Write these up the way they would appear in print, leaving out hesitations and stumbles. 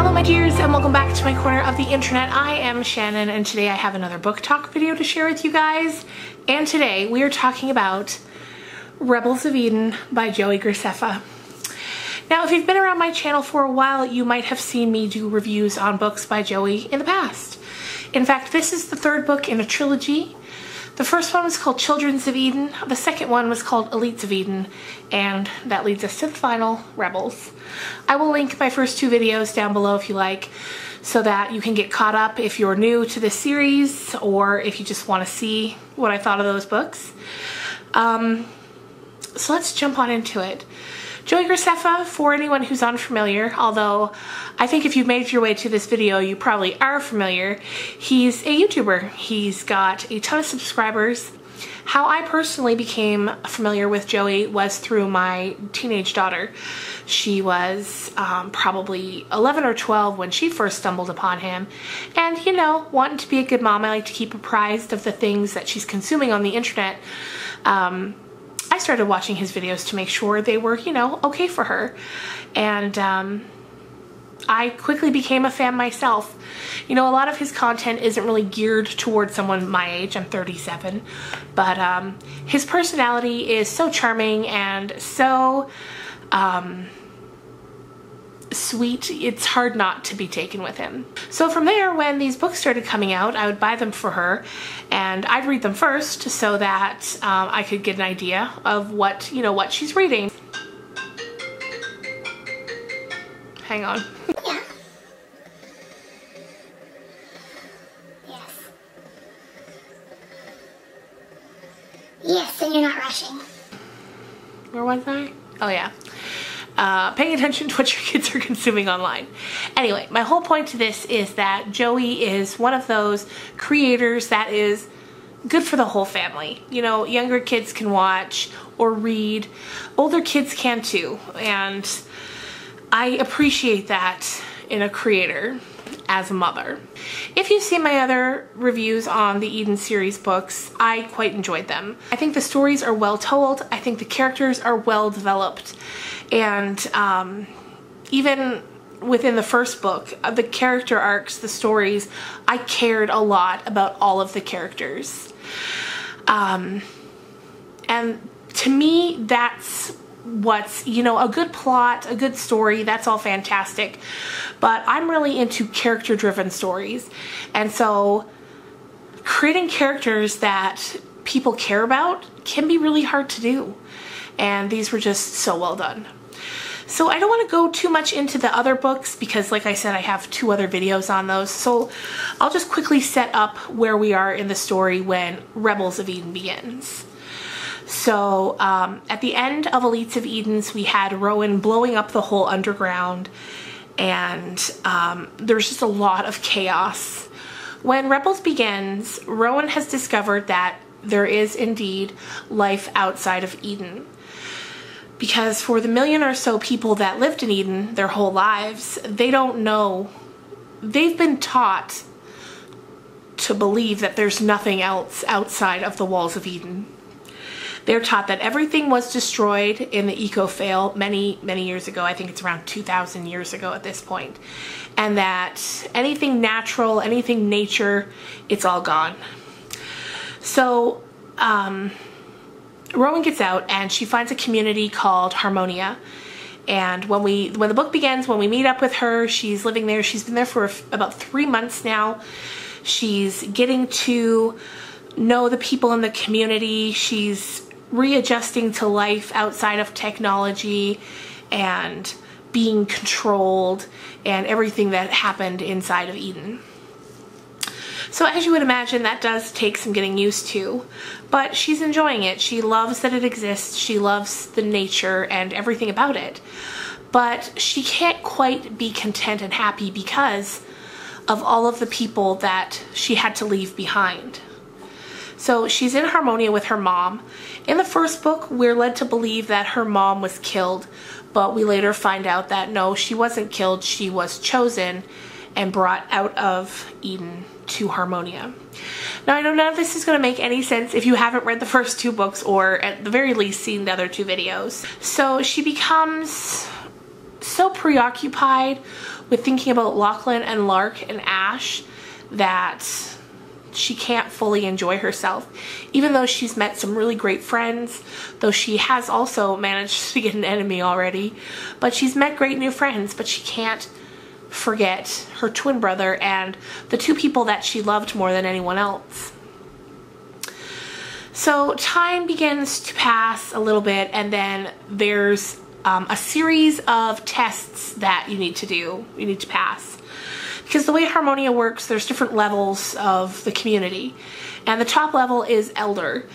Hello my dears, and welcome back to my corner of the internet. I am Shannon, and today I have another book talk video to share with you guys. And today we are talking about Rebels of Eden by Joey Graceffa. Now, if you've been around my channel for a while, you might have seen me do reviews on books by Joey in the past. In fact, this is the third book in a trilogy. The first one was called Children's of Eden, the second one was called Elites of Eden, and that leads us to the final, Rebels. I will link my first two videos down below if you like, so that you can get caught up if you're new to this series, or if you just want to see what I thought of those books. So let's jump on into it. Joey Graceffa, for anyone who's unfamiliar, although I think if you've made your way to this video, you probably are familiar, he's a YouTuber. He's got a ton of subscribers. How I personally became familiar with Joey was through my teenage daughter. She was probably 11 or 12 when she first stumbled upon him. And, you know, wanting to be a good mom, I like to keep apprised of the things that she's consuming on the internet. I started watching his videos to make sure they were, you know, okay for her. And I quickly became a fan myself. You know, a lot of his content isn't really geared towards someone my age. I'm 37. But his personality is so charming and so sweet, it's hard not to be taken with him. So from there, when these books started coming out, I would buy them for her and I'd read them first so that I could get an idea of what, you know, what she's reading. Hang on. Yeah. Yes. Yes, and you're not rushing. Where was I? Oh yeah. Paying attention to what your kids are consuming online. Anyway, my whole point to this is that Joey is one of those creators that is good for the whole family. You know, younger kids can watch or read, older kids can too, and I appreciate that in a creator as a mother. If you've seen my other reviews on the Eden series books, I quite enjoyed them. I think the stories are well told, I think the characters are well developed, and even within the first book, the character arcs, the stories, I cared a lot about all of the characters. And to me, that's what's, you know, a good plot, a good story, that's all fantastic. But I'm really into character-driven stories. And so creating characters that people care about can be really hard to do. And these were just so well done. So I don't want to go too much into the other books because, like I said, I have two other videos on those. So I'll just quickly set up where we are in the story when Rebels of Eden begins. So at the end of Elites of Edens, we had Rowan blowing up the whole underground, and there's just a lot of chaos. When Rebels begins, Rowan has discovered that there is indeed life outside of Eden. Because for the million or so people that lived in Eden their whole lives, they don't know, they've been taught to believe that there's nothing else outside of the walls of Eden. They're taught that everything was destroyed in the eco-fail many, many years ago. I think it's around 2,000 years ago at this point. And that anything natural, anything nature, it's all gone. So, Rowan gets out and she finds a community called Harmonia. And when the book begins, when we meet up with her, she's living there. She's been there for about 3 months now. She's getting to know the people in the community. She's readjusting to life outside of technology and being controlled and everything that happened inside of Eden. So as you would imagine, that does take some getting used to, but she's enjoying it. She loves that it exists. She loves the nature and everything about it, but she can't quite be content and happy because of all of the people that she had to leave behind. So she's in Harmonia with her mom. In the first book, we're led to believe that her mom was killed, but we later find out that no, she wasn't killed. She was chosen and brought out of Eden to Harmonia. Now, I know none of this is going to make any sense if you haven't read the first two books or at the very least seen the other two videos. So she becomes so preoccupied with thinking about Lachlan and Lark and Ash that she can't fully enjoy herself, even though she's met some really great friends, though she has also managed to get an enemy already. But she's met great new friends, but she can't forget her twin brother and the two people that she loved more than anyone else. So time begins to pass a little bit, and then there's a series of tests that you need to pass. Because the way Harmonia works, there's different levels of the community. And the top level is Elder.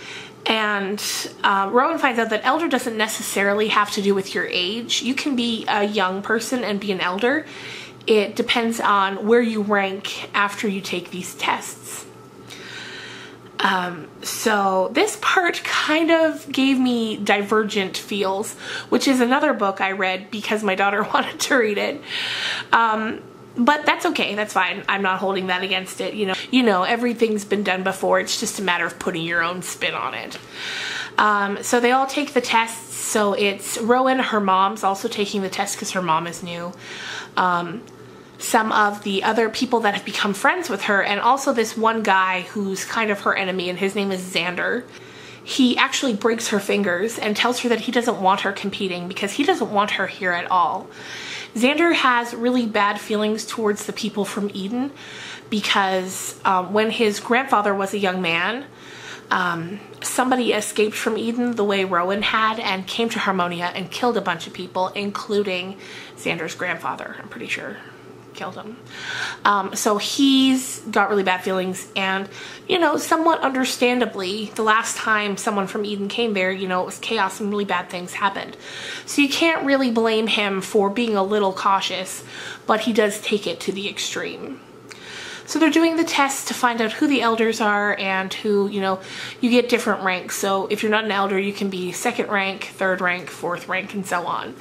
And Rowan finds out that Elder doesn't necessarily have to do with your age. You can be a young person and be an Elder. It depends on where you rank after you take these tests. So this part kind of gave me Divergent feels, which is another book I read because my daughter wanted to read it. But that's okay, that's fine. I'm not holding that against it. You know, everything's been done before. It's just a matter of putting your own spin on it. So they all take the tests. So it's Rowan, her mom's also taking the test because her mom is new. Some of the other people that have become friends with her, and also this one guy who's kind of her enemy, and his name is Xander. He actually breaks her fingers and tells her that he doesn't want her competing because he doesn't want her here at all. Xander has really bad feelings towards the people from Eden because when his grandfather was a young man, somebody escaped from Eden the way Rowan had and came to Harmonia and killed a bunch of people, including Xander's grandfather, I'm pretty sure. Killed him. So he's got really bad feelings, and somewhat understandably, the last time someone from Eden came there, it was chaos and really bad things happened. So you can't really blame him for being a little cautious, but he does take it to the extreme. So they're doing the tests to find out who the elders are and who, you get different ranks. So if you're not an elder, you can be 2nd rank, 3rd rank, 4th rank, and so on.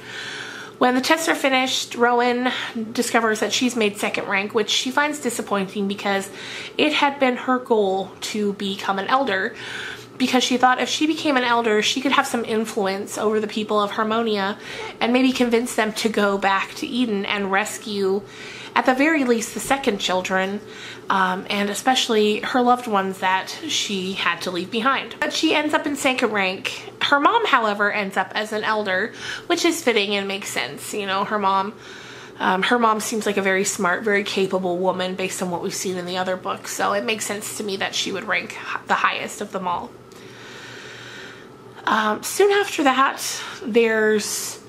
When the tests are finished, Rowan discovers that she's made 2nd rank, which she finds disappointing because it had been her goal to become an elder, because she thought if she became an elder, she could have some influence over the people of Harmonia and maybe convince them to go back to Eden and rescue, at the very least, the 2nd children, and especially her loved ones that she had to leave behind. But she ends up in 2nd rank. Her mom, however, ends up as an elder, which is fitting and makes sense. Her mom seems like a very smart, very capable woman based on what we've seen in the other books, so it makes sense to me that she would rank the highest of them all. Soon after that, there's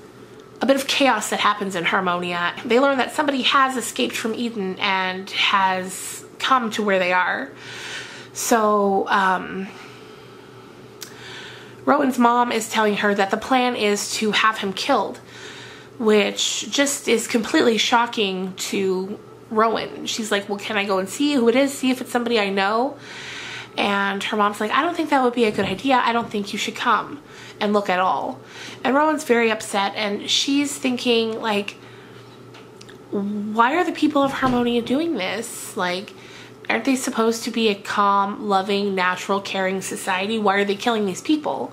a bit of chaos that happens in Harmonia. They learn that somebody has escaped from Eden and has come to where they are. So, Rowan's mom is telling her that the plan is to have him killed, which just is completely shocking to Rowan. She's like, well, can I go and see who it is, see if it's somebody I know? And her mom's like, I don't think that would be a good idea. I don't think you should come and look at all. And Rowan's very upset, and she's thinking, like, why are the people of Harmonia doing this? Like, aren't they supposed to be a calm, loving, natural, caring society? Why are they killing these people?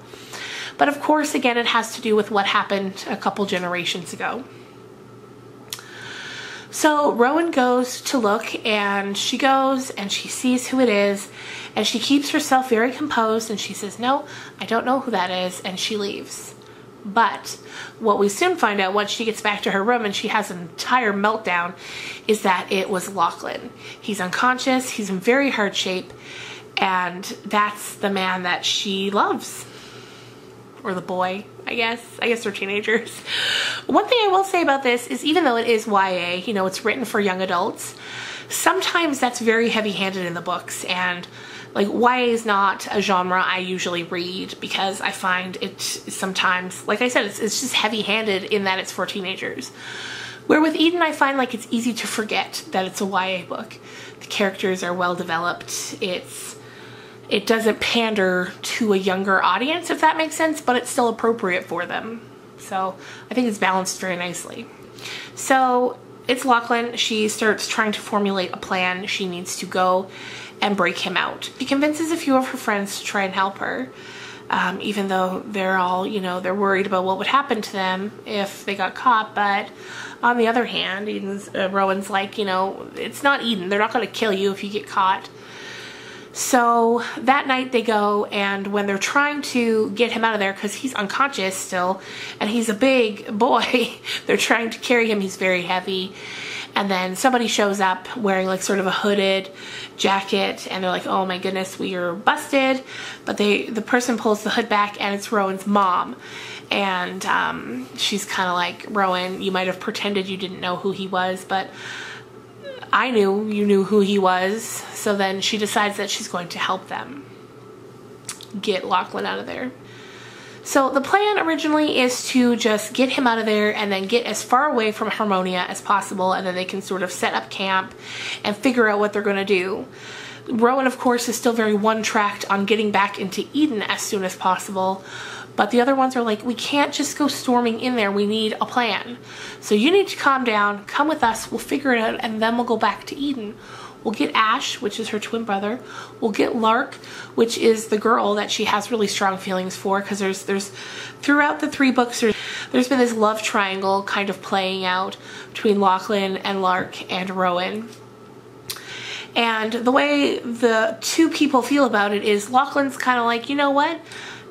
But of course, again, it has to do with what happened a couple generations ago. So Rowan goes to look, and she goes and she sees who it is, and she keeps herself very composed, and she says, no, I don't know who that is, and she leaves. But what we soon find out once she gets back to her room and she has an entire meltdown is that it was Lachlan. He's unconscious, he's in very hard shape, and that's the man that she loves. Or the boy, I guess. I guess they're teenagers. One thing I will say about this is, even though it is YA, it's written for young adults, sometimes that's very heavy-handed in the books, and like, YA is not a genre I usually read because I find it sometimes, like I said, it's just heavy-handed in that it's for teenagers. Where with Eden, I find like it's easy to forget that it's a YA book. The characters are well developed. It doesn't pander to a younger audience, if that makes sense, but it's still appropriate for them. So I think it's balanced very nicely. So it's Lachlan. She starts trying to formulate a plan. She needs to go and break him out. She convinces a few of her friends to try and help her. even though they're all, you know, they're worried about what would happen to them if they got caught. But on the other hand, Rowan's like, you know, it's not Eden. They're not going to kill you if you get caught. So that night they go, and when they're trying to get him out of there, because he's unconscious still, and he's a big boy, they're trying to carry him. He's very heavy. And then somebody shows up wearing like sort of a hooded jacket, and they're like, oh my goodness, we are busted. But the person pulls the hood back, and it's Rowan's mom. And she's kind of like, Rowan, you might have pretended you didn't know who he was, but I knew you knew who he was. So then she decides that she's going to help them get Lachlan out of there. So the plan originally is to just get him out of there and then get as far away from Harmonia as possible, and then they can sort of set up camp and figure out what they're going to do. Rowan, of course, is still very one-tracked on getting back into Eden as soon as possible, but the other ones are like, we can't just go storming in there. We need a plan. So you need to calm down, come with us, we'll figure it out, and then we'll go back to Eden. We'll get Ash, which is her twin brother. We'll get Lark, which is the girl that she has really strong feelings for, because there's throughout the 3 books, there's been this love triangle kind of playing out between Lachlan and Lark and Rowan. And the way the 2 people feel about it is Lachlan's kind of like, you know what?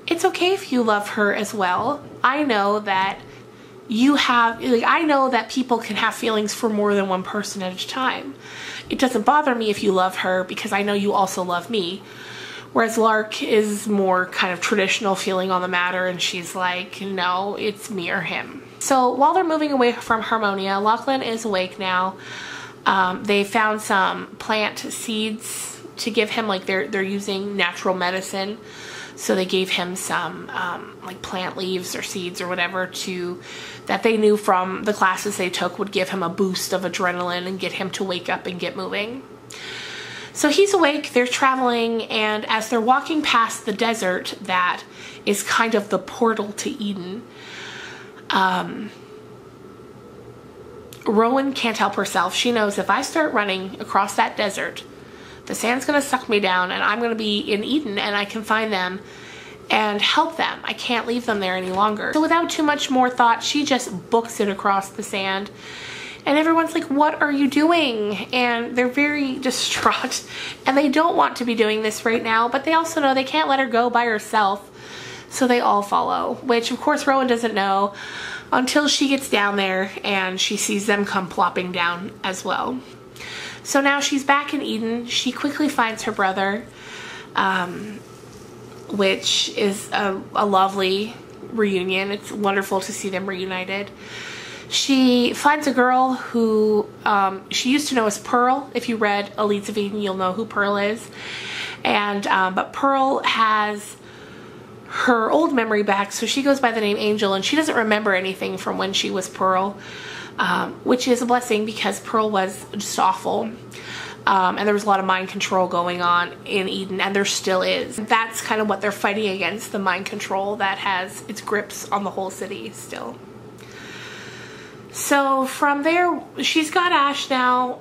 It's okay if you love her as well. I know that you have, like, I know that people can have feelings for more than one person at a time. It doesn't bother me if you love her because I know you also love me. Whereas Lark is more kind of traditional feeling on the matter, and she's like, no, it's me or him. So while they're moving away from Harmonia, Lachlan is awake now. They found some plant seeds to give him, like they're using natural medicine. So they gave him some like plant leaves or seeds or whatever that they knew from the classes they took would give him a boost of adrenaline and get him to wake up and get moving. So he's awake, they're traveling, and as they're walking past the desert that is kind of the portal to Eden, Rowan can't help herself. She knows if I start running across that desert, the sand's going to suck me down and I'm going to be in Eden and I can find them and help them. I can't leave them there any longer. So without too much more thought, she just books it across the sand. And everyone's like, what are you doing? And they're very distraught. And they don't want to be doing this right now, but they also know they can't let her go by herself. So they all follow, which of course Rowan doesn't know until she gets down there and she sees them come plopping down as well. So now she's back in Eden. She quickly finds her brother, which is a lovely reunion. It's wonderful to see them reunited. She finds a girl who she used to know as Pearl. If you read Elites of Eden, you'll know who Pearl is. And but Pearl has her old memory back, so she goes by the name Angel, and she doesn't remember anything from when she was Pearl, which is a blessing because Pearl was just awful. And there was a lot of mind control going on in Eden, and there still is. That's kind of what they're fighting against, the mind control that has its grips on the whole city still. So from there, she's got Ash now.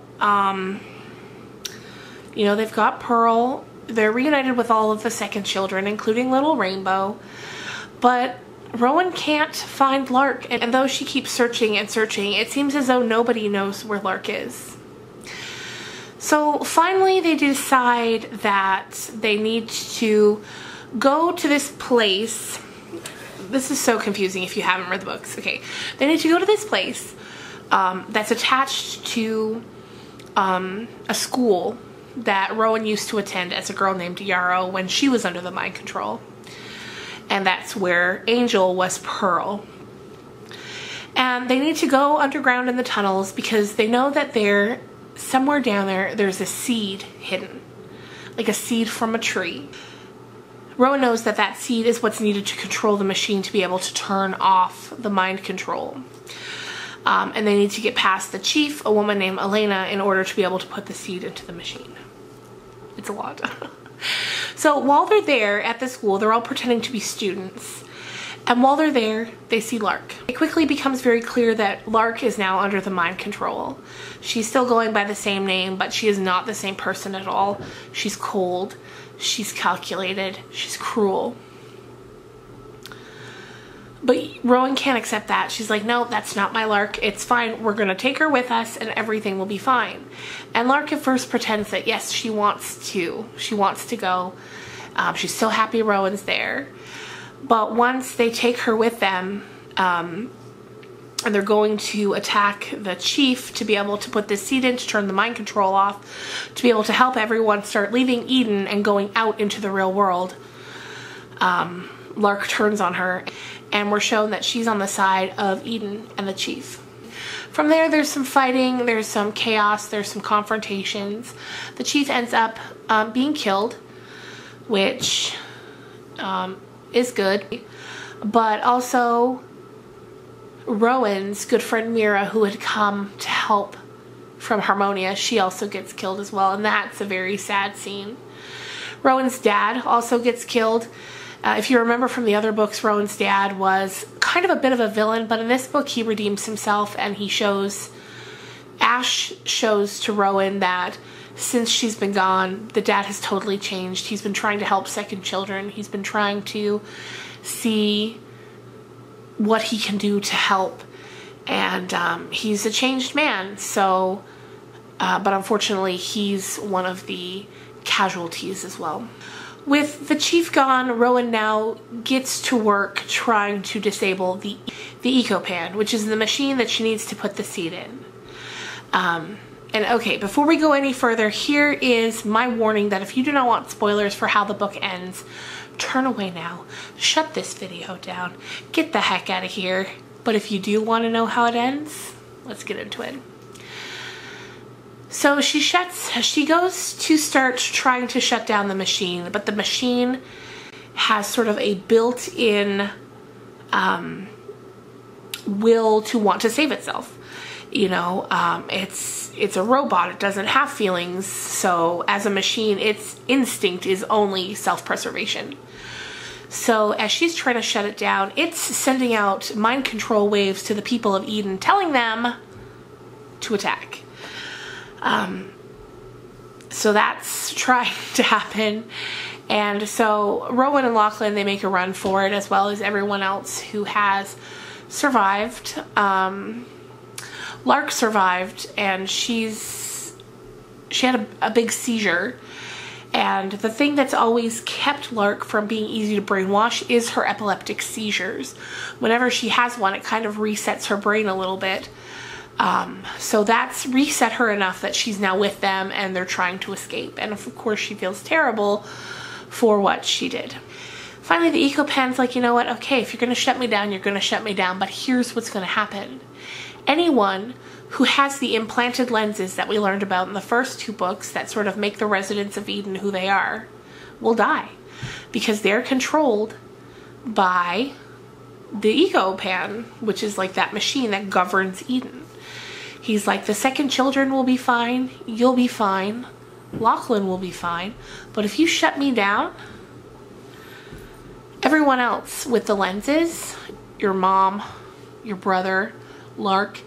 You know, they've got Pearl. They're reunited with all of the second children, including little Rainbow. But Rowan can't find Lark, and though she keeps searching and searching, it seems as though nobody knows where Lark is. So finally they decide that they need to go to this place. This is so confusing if you haven't read the books. Okay, they need to go to this place that's attached to a school that Rowan used to attend as a girl named Yarrow when she was under the mind control. And that's where Angel was Pearl. And they need to go underground in the tunnels because they know that somewhere down there's a seed hidden, like a seed from a tree. Rowan knows that that seed is what's needed to control the machine to be able to turn off the mind control. And they need to get past the chief, a woman named Elena, in order to be able to put the seed into the machine. It's a lot. So while they're there at the school, they're all pretending to be students. And while they're there, they see Lark. It quickly becomes very clear that Lark is now under the mind control. She's still going by the same name, but she is not the same person at all. She's cold. She's calculated. She's cruel. But Rowan can't accept that. She's like, no, that's not my Lark. It's fine. We're going to take her with us and everything will be fine. And Lark at first pretends that, yes, she wants to. She wants to go. She's so happy Rowan's there. But once they take her with them, and they're going to attack the chief to be able to put this seed in, to turn the mind control off, to be able to help everyone start leaving Eden and going out into the real world, Lark turns on her, and we're shown that she's on the side of Eden and the chief. From there, there's some fighting, there's some chaos, there's some confrontations. The chief ends up being killed, which is good, but also Rowan's good friend Mira, who had come to help from Harmonia, she also gets killed as well, and that's a very sad scene. Rowan's dad also gets killed. If you remember from the other books, Rowan's dad was kind of a bit of a villain, but in this book he redeems himself, and Ash shows to Rowan that since she's been gone, the dad has totally changed. He's been trying to help second children. He's been trying to see what he can do to help, and he's a changed man. So, but unfortunately, he's one of the casualties as well. With the chief gone, Rowan now gets to work trying to disable the Eco-Pan, which is the machine that she needs to put the seed in. And okay, before we go any further, here is my warning that if you do not want spoilers for how the book ends, turn away now, shut this video down, get the heck out of here. But if you do want to know how it ends, let's get into it. So she goes to start trying to shut down the machine, but the machine has sort of a built-in will to want to save itself. You know, it's a robot. It doesn't have feelings. So as a machine, its instinct is only self-preservation. So as she's trying to shut it down, it's sending out mind control waves to the people of Eden, telling them to attack. So that's trying to happen. And so Rowan and Lachlan, they make a run for it, as well as everyone else who has survived. Lark survived, and she had a big seizure. And the thing that's always kept Lark from being easy to brainwash is her epileptic seizures. Whenever she has one, it kind of resets her brain a little bit. So that's reset her enough that she's now with them and they're trying to escape. And of course she feels terrible for what she did. Finally, the Eco-Pan's like, you know what? Okay, if you're going to shut me down, you're going to shut me down. But here's what's going to happen. Anyone who has the implanted lenses that we learned about in the first two books that sort of make the residents of Eden who they are will die, because they're controlled by the Eco-Pan, which is like that machine that governs Eden. He's like, the second children will be fine, you'll be fine, Lachlan will be fine, but if you shut me down, everyone else with the lenses, your mom, your brother, Lark,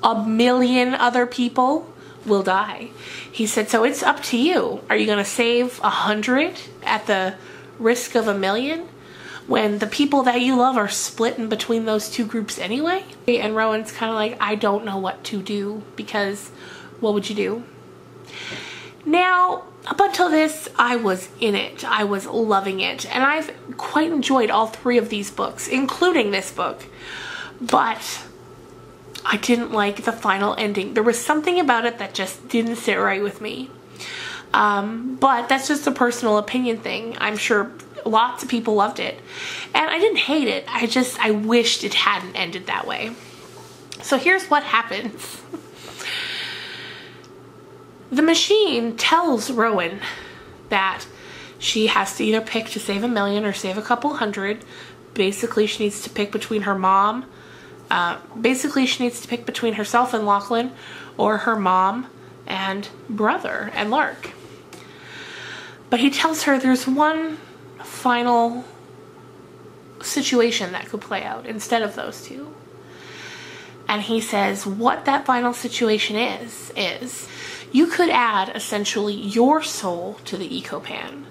a million other people will die. He said, so it's up to you. Are you going to save 100 at the risk of 1,000,000? When the people that you love are split in between those two groups anyway? And Rowan's kind of like, I don't know what to do, because what would you do? Now, up until this, I was in it. I was loving it. And I've quite enjoyed all three of these books, including this book. But I didn't like the final ending. There was something about it that just didn't sit right with me. But that's just a personal opinion thing. I'm sure lots of people loved it. And I didn't hate it. I wished it hadn't ended that way. So here's what happens. The machine tells Rowan that she has to either pick to save 1,000,000 or save a couple hundred. Basically, she needs to pick between her mom. Basically, she needs to pick between herself and Lachlan, or her mom and brother and Lark. But he tells her there's one final situation that could play out instead of those two. And he says what that final situation is you could add essentially your soul to the Eco-Pan,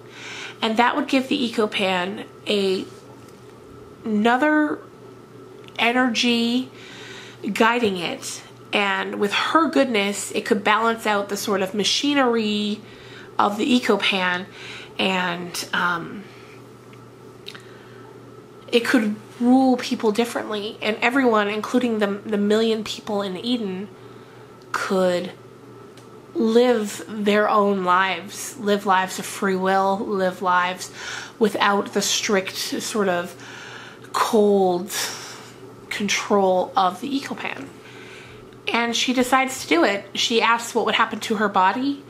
and that would give the Eco-Pan another energy guiding it. And with her goodness, it could balance out the sort of machinery of the eco-pan, and it could rule people differently, and everyone, including the million people in Eden, could live their own lives, live lives of free will, live lives without the strict sort of cold control of the eco-pan. And she decides to do it. She asks what would happen to her body,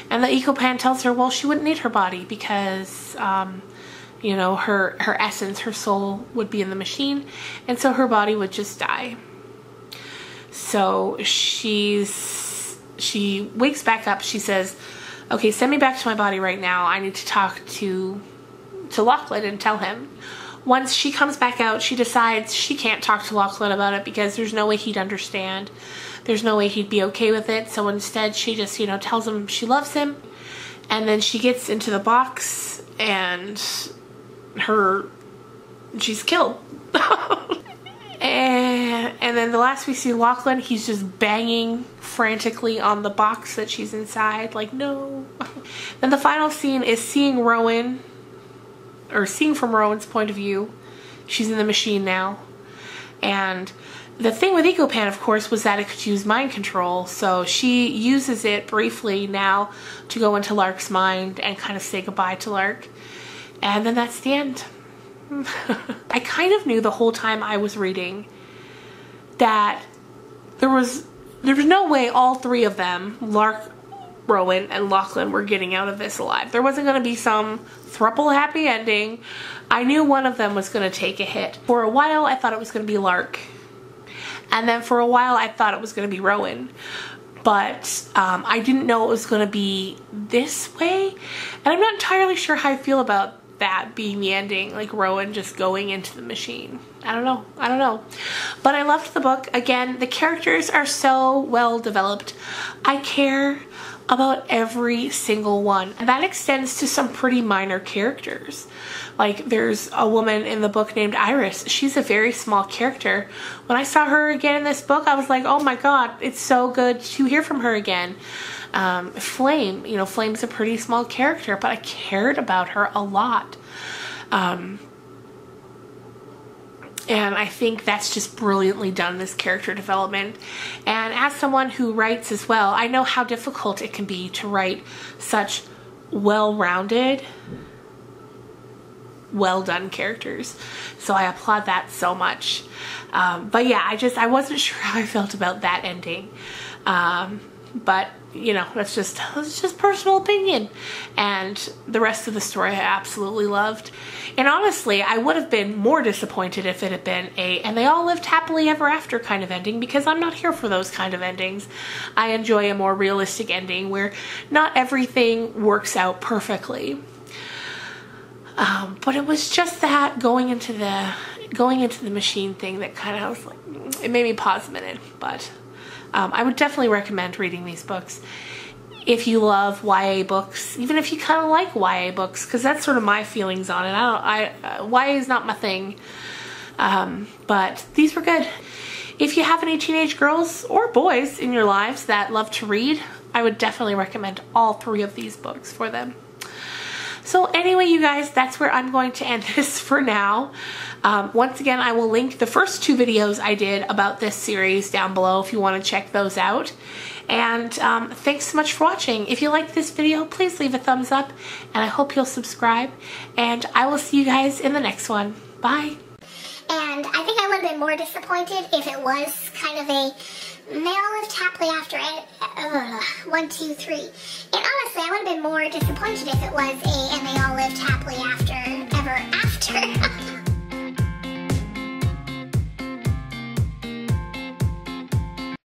and the eco-pan tells her, well, she wouldn't need her body because you know, her essence, her soul would be in the machine, and so her body would just die. So she wakes back up. She says, okay, send me back to my body right now. I need to talk to Lachlan and tell him. Once she comes back out, she decides she can't talk to Lachlan about it because there's no way he'd understand. There's no way he'd be okay with it. So instead, she just, you know, tells him she loves him. And then she gets into the box and she's killed. And then the last we see Lachlan, he's just banging frantically on the box that she's inside, like, no. Then the final scene is seeing Rowan, or seeing from Rowan's point of view. She's in the machine now. And the thing with eco-pan, of course, was that it could use mind control. So she uses it briefly now to go into Lark's mind and kind of say goodbye to Lark. And then that's the end. I kind of knew the whole time I was reading that there was no way all three of them, Lark, Rowan, and Lachlan, were getting out of this alive. There wasn't going to be some thruple happy ending. I knew one of them was going to take a hit. For a while, I thought it was going to be Lark. And then for a while, I thought it was going to be Rowan. But I didn't know it was going to be this way. And I'm not entirely sure how I feel about that being the ending, like Rowan just going into the machine. I don't know. But I loved the book. Again, the characters are so well developed. I care about every single one. And that extends to some pretty minor characters. Like, there's a woman in the book named Iris. She's a very small character. When I saw her again in this book, I was like, oh my god, it's so good to hear from her again. Flame, you know, Flame's a pretty small character, but I cared about her a lot. And I think that's just brilliantly done, this character development. And as someone who writes as well, I know how difficult it can be to write such well-rounded, well-done characters. So I applaud that so much. But yeah, I wasn't sure how I felt about that ending. But you know, that's just personal opinion. And the rest of the story I absolutely loved. And honestly, I would have been more disappointed if it had been and they all lived happily ever after kind of ending, because I'm not here for those kind of endings. I enjoy a more realistic ending where not everything works out perfectly. But it was just that going into the machine thing that kind of was like, it made me pause a minute. But I would definitely recommend reading these books if you love YA books, even if you kind of like YA books, because that's sort of my feelings on it. YA is not my thing, but these were good. If you have any teenage girls or boys in your lives that love to read, I would definitely recommend all three of these books for them. So anyway, you guys, that's where I'm going to end this for now. Once again, I will link the first two videos I did about this series down below if you want to check those out. And thanks so much for watching. If you liked this video, please leave a thumbs up, and I hope you'll subscribe. And I will see you guys in the next one. Bye. And I think I would have been more disappointed if it was kind of a they all lived happily after it. 1, 2, 3. And honestly, I would have been more disappointed if it was and they all